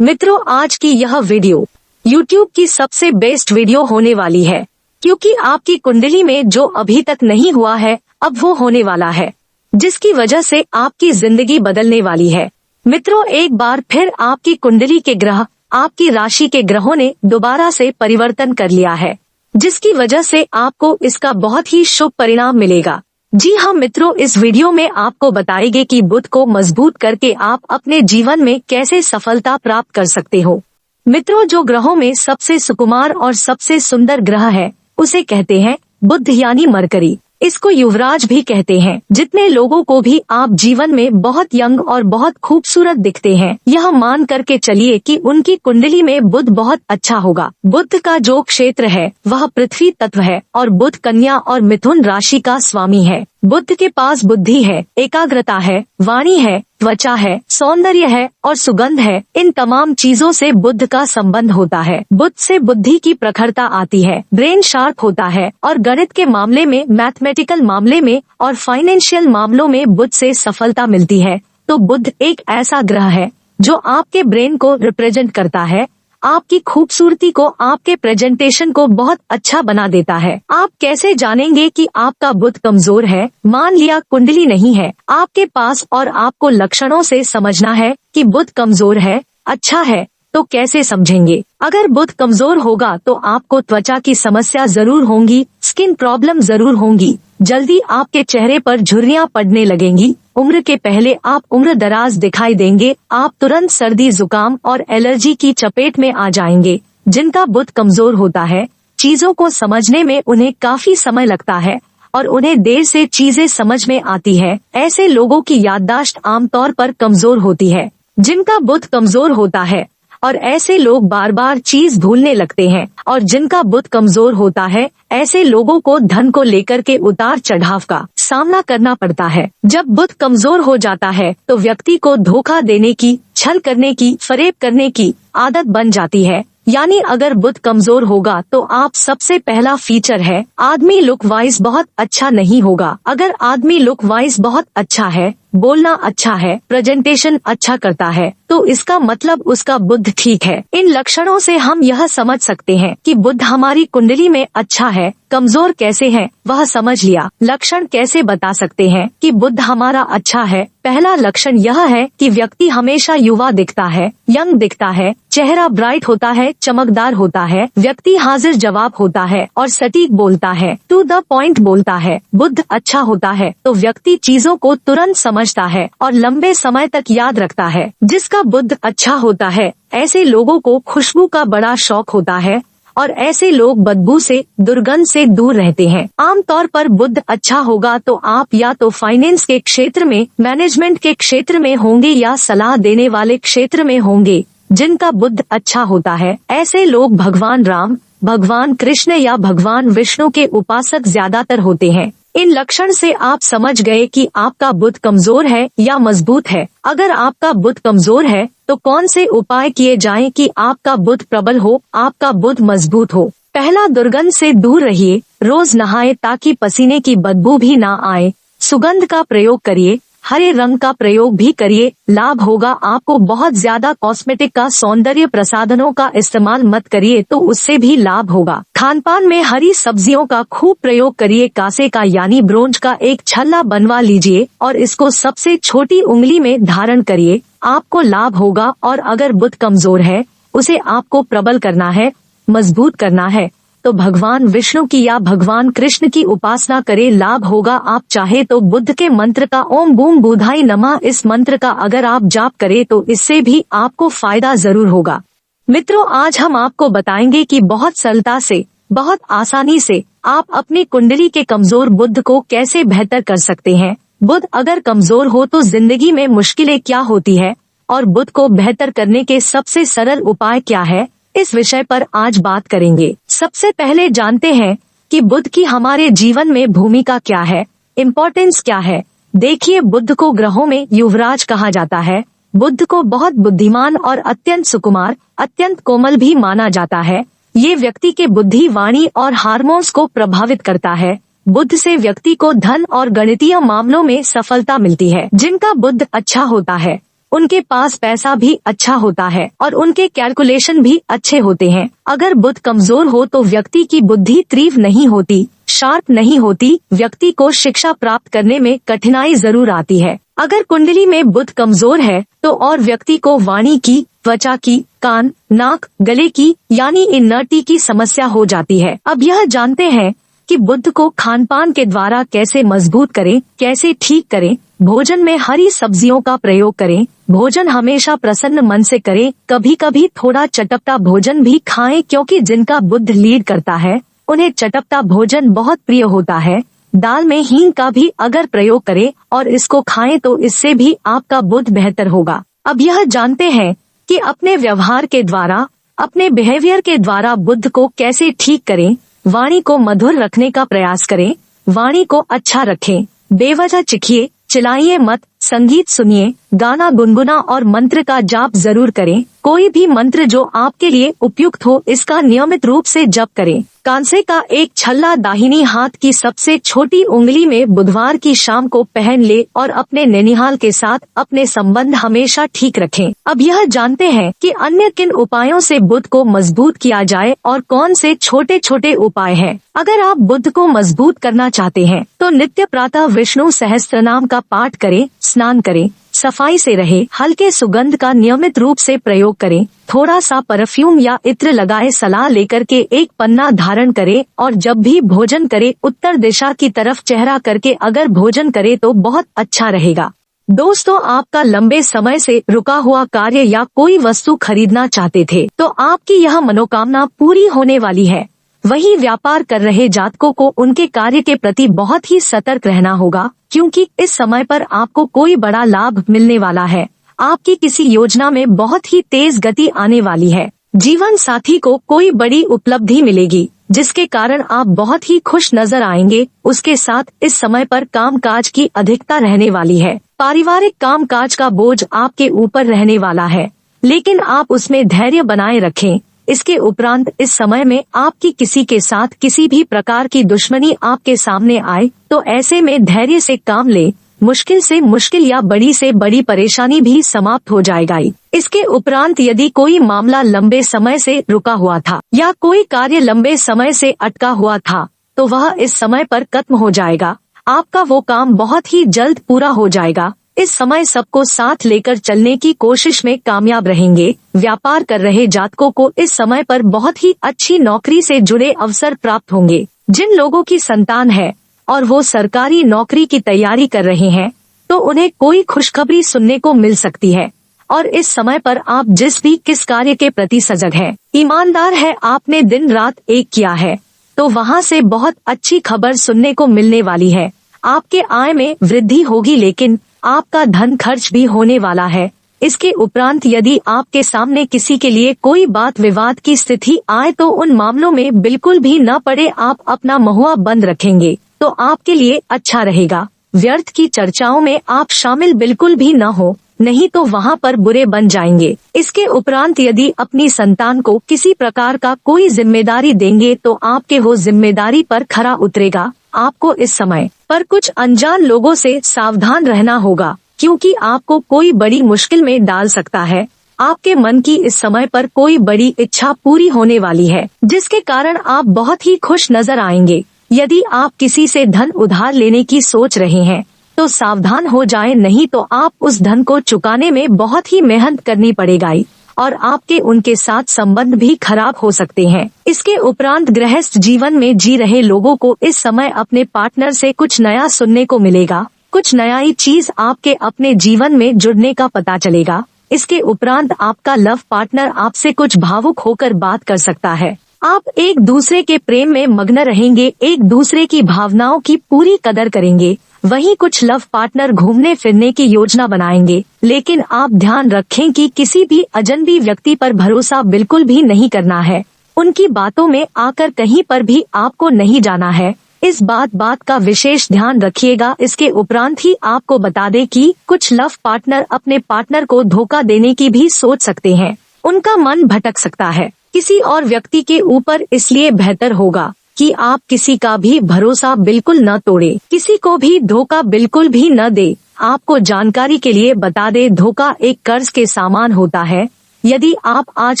मित्रों, आज की यह वीडियो YouTube की सबसे बेस्ट वीडियो होने वाली है, क्योंकि आपकी कुंडली में जो अभी तक नहीं हुआ है अब वो होने वाला है, जिसकी वजह से आपकी जिंदगी बदलने वाली है। मित्रों, एक बार फिर आपकी कुंडली के ग्रह, आपकी राशि के ग्रहों ने दोबारा से परिवर्तन कर लिया है, जिसकी वजह से आपको इसका बहुत ही शुभ परिणाम मिलेगा। जी हाँ मित्रों, इस वीडियो में आपको बताएंगे कि बुध को मजबूत करके आप अपने जीवन में कैसे सफलता प्राप्त कर सकते हो। मित्रों, जो ग्रहों में सबसे सुकुमार और सबसे सुंदर ग्रह है उसे कहते हैं बुध यानी मरकरी। इसको युवराज भी कहते हैं। जितने लोगों को भी आप जीवन में बहुत यंग और बहुत खूबसूरत दिखते हैं, यह मान करके चलिए कि उनकी कुंडली में बुध बहुत अच्छा होगा। बुध का जो क्षेत्र है वह पृथ्वी तत्व है और बुध कन्या और मिथुन राशि का स्वामी है। बुध के पास बुद्धि है, एकाग्रता है, वाणी है, त्वचा है, सौंदर्य है और सुगंध है। इन तमाम चीजों से बुध का संबंध होता है। बुध से बुद्धि की प्रखरता आती है, ब्रेन शार्प होता है और गणित के मामले में, मैथमेटिकल मामले में और फाइनेंशियल मामलों में बुध से सफलता मिलती है। तो बुध एक ऐसा ग्रह है जो आपके ब्रेन को रिप्रेजेंट करता है, आपकी खूबसूरती को, आपके प्रेजेंटेशन को बहुत अच्छा बना देता है। आप कैसे जानेंगे कि आपका बुध कमजोर है? मान लिया कुंडली नहीं है आपके पास और आपको लक्षणों से समझना है कि बुध कमजोर है, अच्छा है, तो कैसे समझेंगे? अगर बुध कमजोर होगा तो आपको त्वचा की समस्या जरूर होंगी, स्किन प्रॉब्लम जरूर होंगी, जल्दी आपके चेहरे पर झुर्रियां पड़ने लगेंगी, उम्र के पहले आप उम्र दराज दिखाई देंगे, आप तुरंत सर्दी, जुकाम और एलर्जी की चपेट में आ जाएंगे। जिनका बुध कमजोर होता है, चीजों को समझने में उन्हें काफी समय लगता है और उन्हें देर से चीजें समझ में आती है। ऐसे लोगों की याददाश्त आमतौर पर कमजोर होती है। जिनका बुध कमजोर होता है और ऐसे लोग बार बार चीज भूलने लगते हैं, और जिनका बुध कमजोर होता है ऐसे लोगों को धन को लेकर के उतार चढ़ाव का सामना करना पड़ता है। जब बुध कमजोर हो जाता है तो व्यक्ति को धोखा देने की, छल करने की, फरेब करने की आदत बन जाती है। यानी अगर बुध कमजोर होगा तो आप सबसे पहला फीचर है, आदमी लुक वाइज बहुत अच्छा नहीं होगा। अगर आदमी लुक वाइज बहुत अच्छा है, बोलना अच्छा है, प्रेजेंटेशन अच्छा करता है, तो इसका मतलब उसका बुध ठीक है। इन लक्षणों से हम यह समझ सकते हैं कि बुध हमारी कुंडली में अच्छा है। कमजोर कैसे है वह समझ लिया। लक्षण कैसे बता सकते हैं कि बुध हमारा अच्छा है? पहला लक्षण यह है कि व्यक्ति हमेशा युवा दिखता है, यंग दिखता है, चेहरा ब्राइट होता है, चमकदार होता है, व्यक्ति हाजिर जवाब होता है और सटीक बोलता है, टू द पॉइंट बोलता है। बुध अच्छा होता है तो व्यक्ति चीजों को तुरंत समझता है और लंबे समय तक याद रखता है। जिसका बुध अच्छा होता है ऐसे लोगों को खुशबू का बड़ा शौक होता है और ऐसे लोग बदबू से, दुर्गंध से दूर रहते हैं। आमतौर पर बुध अच्छा होगा तो आप या तो फाइनेंस के क्षेत्र में, मैनेजमेंट के क्षेत्र में होंगे या सलाह देने वाले क्षेत्र में होंगे। जिनका बुध अच्छा होता है ऐसे लोग भगवान राम, भगवान कृष्ण या भगवान विष्णु के उपासक ज्यादातर होते हैं। इन लक्षण से आप समझ गए कि आपका बुध कमजोर है या मजबूत है। अगर आपका बुध कमजोर है तो कौन से उपाय किए जाएं कि आपका बुध प्रबल हो, आपका बुध मजबूत हो? पहला, दुर्गंध से दूर रहिए, रोज नहाए ताकि पसीने की बदबू भी ना आए। सुगंध का प्रयोग करिए, हरे रंग का प्रयोग भी करिए, लाभ होगा आपको बहुत ज्यादा। कॉस्मेटिक का, सौंदर्य प्रसाधनों का इस्तेमाल मत करिए तो उससे भी लाभ होगा। खानपान में हरी सब्जियों का खूब प्रयोग करिए। कासे का यानी ब्रोंज का एक छल्ला बनवा लीजिए और इसको सबसे छोटी उंगली में धारण करिए, आपको लाभ होगा। और अगर बुध कमजोर है उसे आपको प्रबल करना है, मजबूत करना है, तो भगवान विष्णु की या भगवान कृष्ण की उपासना करे, लाभ होगा। आप चाहे तो बुध के मंत्र का, ओम बूम बुधाई नमः, इस मंत्र का अगर आप जाप करें तो इससे भी आपको फायदा जरूर होगा। मित्रों, आज हम आपको बताएंगे कि बहुत सरलता से, बहुत आसानी से आप अपनी कुंडली के कमजोर बुध को कैसे बेहतर कर सकते हैं। बुध अगर कमजोर हो तो जिंदगी में मुश्किलें क्या होती है और बुध को बेहतर करने के सबसे सरल उपाय क्या है, इस विषय पर आज बात करेंगे। सबसे पहले जानते हैं कि बुध की हमारे जीवन में भूमिका क्या है, इम्पोर्टेंस क्या है। देखिए, बुध को ग्रहों में युवराज कहा जाता है। बुध को बहुत बुद्धिमान और अत्यंत सुकुमार, अत्यंत कोमल भी माना जाता है। ये व्यक्ति के बुद्धि, वाणी और हार्मोन्स को प्रभावित करता है। बुध से व्यक्ति को धन और गणितीय मामलों में सफलता मिलती है। जिनका बुध अच्छा होता है उनके पास पैसा भी अच्छा होता है और उनके कैलकुलेशन भी अच्छे होते हैं। अगर बुध कमजोर हो तो व्यक्ति की बुद्धि तीव्र नहीं होती, शार्प नहीं होती, व्यक्ति को शिक्षा प्राप्त करने में कठिनाई जरूर आती है। अगर कुंडली में बुध कमजोर है तो और व्यक्ति को वाणी की, त्वचा की, कान, नाक, गले की यानी इनर्टी की समस्या हो जाती है। अब यह जानते हैं कि बुध को खानपान के द्वारा कैसे मजबूत करें, कैसे ठीक करें। भोजन में हरी सब्जियों का प्रयोग करें। भोजन हमेशा प्रसन्न मन से करें। कभी कभी थोड़ा चटपटा भोजन भी खाएं, क्योंकि जिनका बुध लीड करता है उन्हें चटपटा भोजन बहुत प्रिय होता है। दाल में हींग का भी अगर प्रयोग करें और इसको खाएं तो इससे भी आपका बुध बेहतर होगा। अब यह जानते हैं कि अपने व्यवहार के द्वारा, अपने बिहेवियर के द्वारा बुध को कैसे ठीक करें। वाणी को मधुर रखने का प्रयास करें। वाणी को अच्छा रखें। बेवजह चिखिए, चिल्लाइए मत। संगीत सुनिए, गाना गुनगुना और मंत्र का जाप जरूर करें। कोई भी मंत्र जो आपके लिए उपयुक्त हो इसका नियमित रूप से जप करें। कांसे का एक छल्ला दाहिनी हाथ की सबसे छोटी उंगली में बुधवार की शाम को पहन ले और अपने नैनिहाल के साथ अपने संबंध हमेशा ठीक रखें। अब यह जानते हैं कि अन्य किन उपायों से बुध को मजबूत किया जाए और कौन से छोटे छोटे उपाय हैं। अगर आप बुध को मजबूत करना चाहते हैं तो नित्य प्रातः विष्णु सहस्त्रनाम का पाठ करें, स्नान करें, सफाई से रहे, हल्के सुगंध का नियमित रूप से प्रयोग करें, थोड़ा सा परफ्यूम या इत्र लगाए, सलाह लेकर के एक पन्ना धारण करें और जब भी भोजन करे उत्तर दिशा की तरफ चेहरा करके अगर भोजन करे तो बहुत अच्छा रहेगा। दोस्तों, आपका लंबे समय से रुका हुआ कार्य या कोई वस्तु खरीदना चाहते थे तो आपकी यह मनोकामना पूरी होने वाली है। वही व्यापार कर रहे जातकों को उनके कार्य के प्रति बहुत ही सतर्क रहना होगा, क्योंकि इस समय पर आपको कोई बड़ा लाभ मिलने वाला है। आपकी किसी योजना में बहुत ही तेज गति आने वाली है। जीवन साथी को कोई बड़ी उपलब्धि मिलेगी जिसके कारण आप बहुत ही खुश नजर आएंगे। उसके साथ इस समय पर कामकाज की अधिकता रहने वाली है। पारिवारिक कामकाज का बोझ आपके ऊपर रहने वाला है, लेकिन आप उसमें धैर्य बनाए रखें। इसके उपरांत इस समय में आपकी किसी के साथ किसी भी प्रकार की दुश्मनी आपके सामने आए तो ऐसे में धैर्य से काम ले। मुश्किल से मुश्किल या बड़ी से बड़ी परेशानी भी समाप्त हो जाएगा। इसके उपरांत यदि कोई मामला लंबे समय से रुका हुआ था या कोई कार्य लंबे समय से अटका हुआ था तो वह इस समय पर खत्म हो जाएगा। आपका वो काम बहुत ही जल्द पूरा हो जाएगा। इस समय सबको साथ लेकर चलने की कोशिश में कामयाब रहेंगे। व्यापार कर रहे जातकों को इस समय पर बहुत ही अच्छी नौकरी से जुड़े अवसर प्राप्त होंगे। जिन लोगों की संतान है और वो सरकारी नौकरी की तैयारी कर रहे हैं तो उन्हें कोई खुशखबरी सुनने को मिल सकती है। और इस समय पर आप जिस भी किस कार्य के प्रति सजग है, ईमानदार है, आपने दिन रात एक किया है तो वहाँ से बहुत अच्छी खबर सुनने को मिलने वाली है। आपके आय में वृद्धि होगी, लेकिन आपका धन खर्च भी होने वाला है। इसके उपरांत यदि आपके सामने किसी के लिए कोई बात विवाद की स्थिति आए तो उन मामलों में बिल्कुल भी न पड़े। आप अपना महुआ बंद रखेंगे तो आपके लिए अच्छा रहेगा। व्यर्थ की चर्चाओं में आप शामिल बिल्कुल भी न हो, नहीं तो वहाँ पर बुरे बन जाएंगे। इसके उपरांत यदि अपनी संतान को किसी प्रकार का कोई जिम्मेदारी देंगे तो आपके वो जिम्मेदारी पर खरा उतरेगा। आपको इस समय पर कुछ अनजान लोगों से सावधान रहना होगा, क्योंकि आपको कोई बड़ी मुश्किल में डाल सकता है। आपके मन की इस समय पर कोई बड़ी इच्छा पूरी होने वाली है, जिसके कारण आप बहुत ही खुश नजर आएंगे। यदि आप किसी से धन उधार लेने की सोच रहे हैं तो सावधान हो जाएं, नहीं तो आप उस धन को चुकाने में बहुत ही मेहनत करनी पड़ेगा और आपके उनके साथ संबंध भी खराब हो सकते हैं। इसके उपरांत गृहस्थ जीवन में जी रहे लोगों को इस समय अपने पार्टनर से कुछ नया सुनने को मिलेगा। कुछ नया चीज आपके अपने जीवन में जुड़ने का पता चलेगा। इसके उपरांत आपका लव पार्टनर आपसे कुछ भावुक होकर बात कर सकता है। आप एक दूसरे के प्रेम में मग्न रहेंगे, एक दूसरे की भावनाओं की पूरी कदर करेंगे। वहीं कुछ लव पार्टनर घूमने फिरने की योजना बनाएंगे, लेकिन आप ध्यान रखें कि किसी भी अजनबी व्यक्ति पर भरोसा बिल्कुल भी नहीं करना है। उनकी बातों में आकर कहीं पर भी आपको नहीं जाना है। इस बात का विशेष ध्यान रखिएगा। इसके उपरांत ही आपको बता दें कि कुछ लव पार्टनर अपने पार्टनर को धोखा देने की भी सोच सकते हैं। उनका मन भटक सकता है किसी और व्यक्ति के ऊपर, इसलिए बेहतर होगा कि आप किसी का भी भरोसा बिल्कुल न तोड़े, किसी को भी धोखा बिल्कुल भी न दे। आपको जानकारी के लिए बता दे, धोखा एक कर्ज के समान होता है। यदि आप आज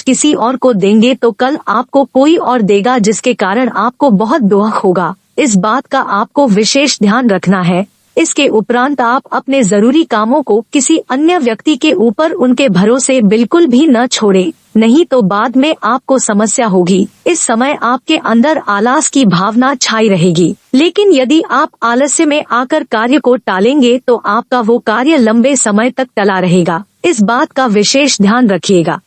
किसी और को देंगे तो कल आपको कोई और देगा, जिसके कारण आपको बहुत दुख होगा। इस बात का आपको विशेष ध्यान रखना है। इसके उपरांत आप अपने जरूरी कामों को किसी अन्य व्यक्ति के ऊपर उनके भरोसे बिल्कुल भी न छोड़े, नहीं तो बाद में आपको समस्या होगी। इस समय आपके अंदर आलस की भावना छाई रहेगी, लेकिन यदि आप आलस्य में आकर कार्य को टालेंगे तो आपका वो कार्य लंबे समय तक टला रहेगा। इस बात का विशेष ध्यान रखिएगा।